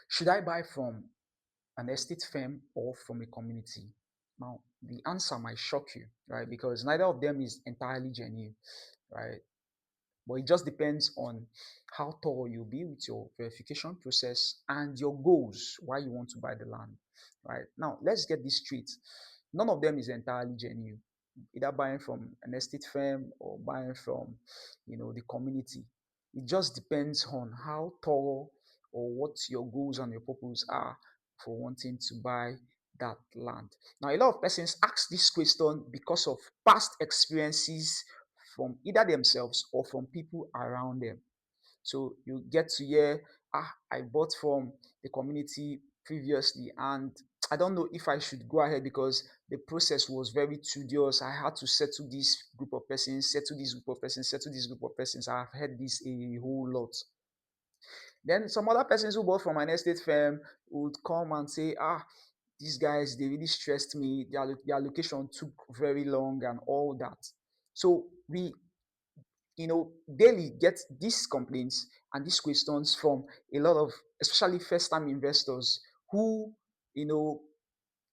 Should I buy from an estate firm or from a community? Now, the answer might shock you, right? Because neither of them is entirely genuine, right? But it just depends on how thorough you'll be with your verification process and your goals, why you want to buy the land, right? Now, let's get this straight. None of them is entirely genuine. Either buying from an estate firm or buying from, the community. It just depends on how thorough or what your goals and your purpose are for wanting to buy that land. Now, a lot of persons ask this question because of past experiences from either themselves or from people around them. So you get to hear, I bought from the community previously, and I don't know if I should go ahead because the process was very tedious. I had to settle this group of persons, settle this group of persons, settle this group of persons. I've heard this a whole lot. Then some other persons who bought from an estate firm would come and say, these guys, they really stressed me. The allocation took very long and all that. So we daily get these complaints and these questions from a lot of, especially first time investors who, you know,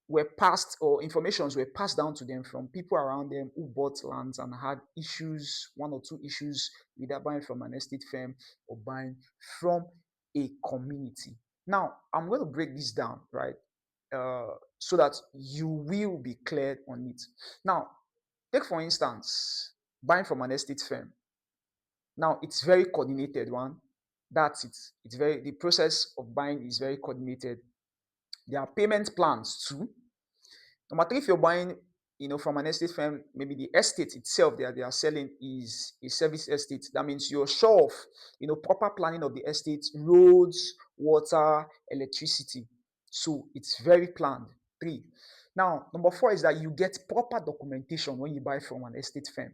were passed or informations were passed down to them from people around them who bought lands and had issues, one or two issues, either buying from an estate firm or buying from a community. Now, I'm going to break this down, right? So that you will be cleared on it. Now, take for instance, buying from an estate firm. Now it's very coordinated one. That's it. The process of buying is very coordinated. There are payment plans too. Number three, if you're buying, from an estate firm, maybe the estate itself that they are selling is a service estate. That means you're sure of, proper planning of the estate, roads, water, electricity. So it's very planned. Three. Now, number four is that you get proper documentation when you buy from an estate firm.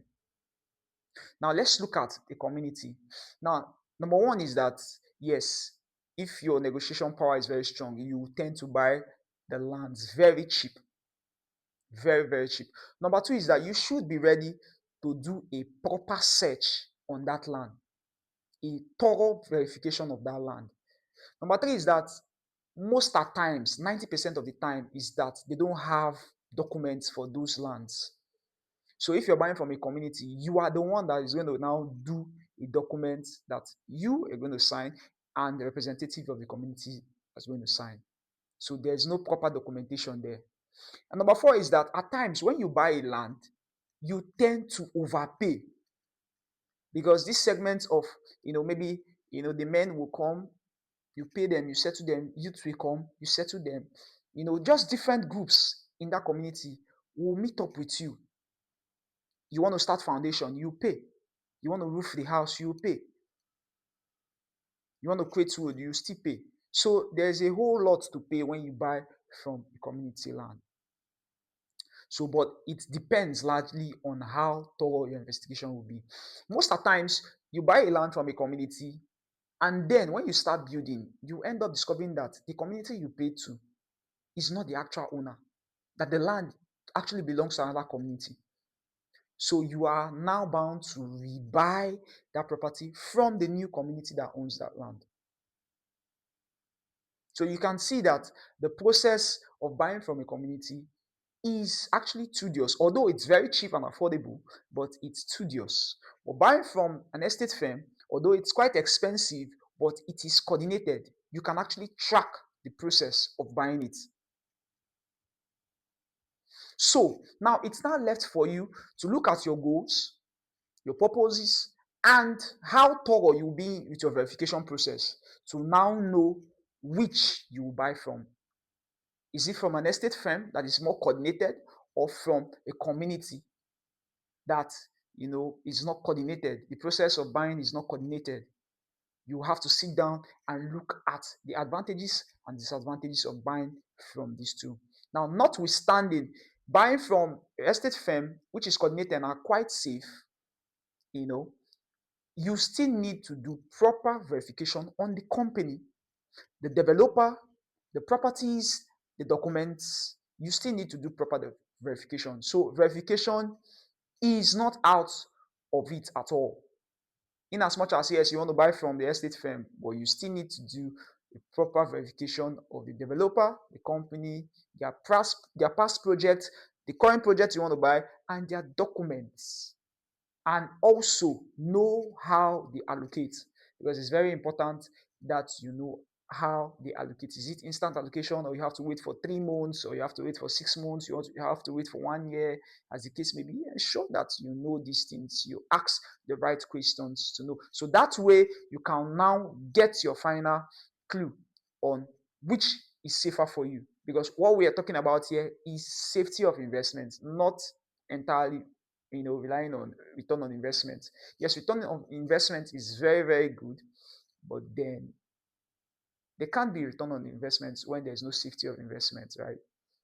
Now let's look at the community. Now, number one is that yes, if your negotiation power is very strong, you tend to buy the lands very cheap, very, very cheap. Number two is that you should be ready to do a proper search on that land, a thorough verification of that land. Number three is that most at times, 90% of the time, is that they don't have documents for those lands. So if you're buying from a community, you are the one that is going to now do a document that you are going to sign and the representative of the community is going to sign. So there's no proper documentation there. And number four is that at times when you buy a land, you tend to overpay because this segment of, maybe, the men will come, you pay them, you settle them, youth will come, you settle them. Just different groups in that community will meet up with you. You want to start foundation, you pay. You want to roof the house, you pay. You want to create wood, you still pay. So there's a whole lot to pay when you buy from a community land. So, but it depends largely on how thorough your investigation will be. Most of the times, you buy a land from a community, and then when you start building, you end up discovering that the community you paid to is not the actual owner, that the land actually belongs to another community. So you are now bound to rebuy that property from the new community that owns that land. So you can see that the process of buying from a community is actually tedious, although it's very cheap and affordable, but it's tedious. But buying from an estate firm, although it's quite expensive, but it is coordinated. You can actually track the process of buying it. So now it's now left for you to look at your goals, your purposes, and how thorough you'll be with your verification process to now know which you will buy from. Is it from an estate firm that is more coordinated or from a community that is not coordinated? The process of buying is not coordinated. You have to sit down and look at the advantages and disadvantages of buying from these two. Now, notwithstanding, buying from an estate firm, which is coordinated and are quite safe, you still need to do proper verification on the company, the developer, the properties, the documents. You still need to do proper verification. So verification is not out of it at all. In as much as yes, you want to buy from the estate firm, but you still need to do a proper verification of the developer, the company, their past project, the current project you want to buy, and their documents. And also know how they allocate, because it's very important that you know how they allocate. Is it instant allocation, or you have to wait for 3 months, or you have to wait for 6 months, you have to wait for 1 year, as the case may be? Ensure that you know these things. You ask the right questions to know. So that way you can now get your final clue on which is safer for you. Because what we are talking about here is safety of investment, not entirely relying on return on investment. Yes, return on investment is very, very good, but then there can't be return on investment when there's no safety of investment, right?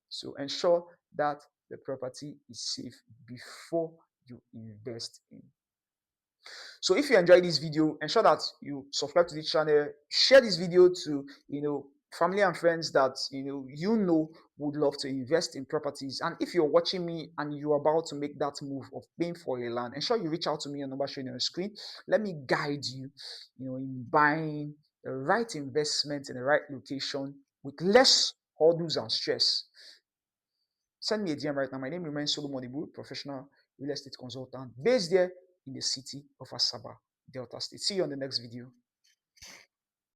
So ensure that the property is safe before you invest in. So if you enjoyed this video, ensure that you subscribe to this channel, share this video to family and friends that would love to invest in properties. And if you're watching me and you're about to make that move of paying for a land, ensure you reach out to me on the number showing on the screen. Let me guide you, in buying the right investment in the right location with less hurdles and stress. Send me a DM right now. My name remains Solomon Ibuhu, professional real estate consultant based there in the city of Asaba, Delta State. See you on the next video.